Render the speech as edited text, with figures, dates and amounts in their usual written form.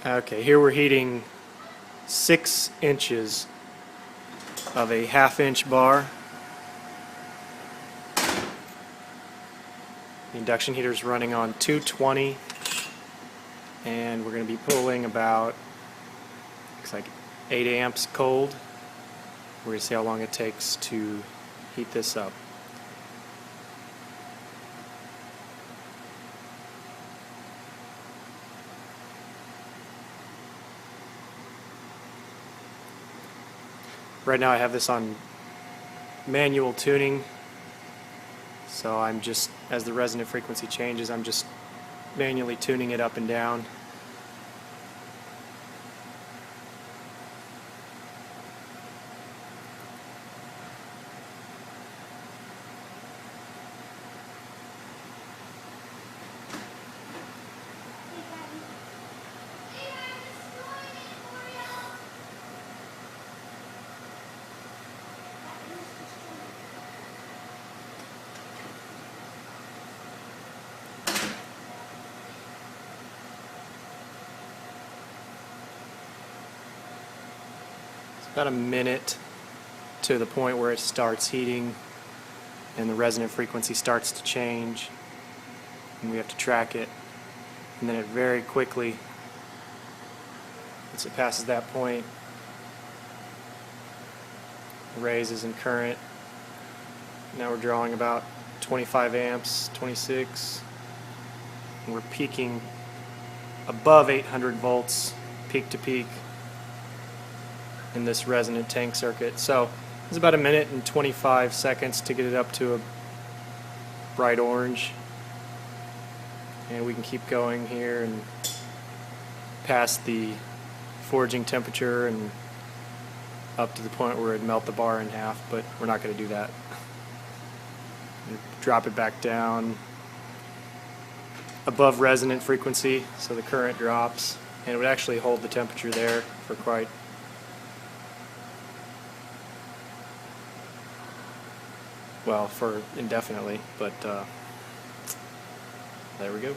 Okay, here we're heating 6 inches of a 1/2 inch bar. The induction heater is running on 220, and we're going to be pulling about, looks like 8 amps cold. We're going to see how long it takes to heat this up. Right now I have this on manual tuning, so I'm just, as the resonant frequency changes, I'm just manually tuning it up and down. About a minute to the point where it starts heating and the resonant frequency starts to change, and we have to track it, and then it very quickly, once it passes that point, raises in current. Now we're drawing about 25 amps, 26, and we're peaking above 800 volts peak to peak in this resonant tank circuit. So it's about a minute and 25 seconds to get it up to a bright orange, and we can keep going here and past the forging temperature and up to the point where it'd melt the bar in half, but we're not going to do that. Drop it back down above resonant frequency so the current drops, and it would actually hold the temperature there for quite well, for indefinitely, but there we go.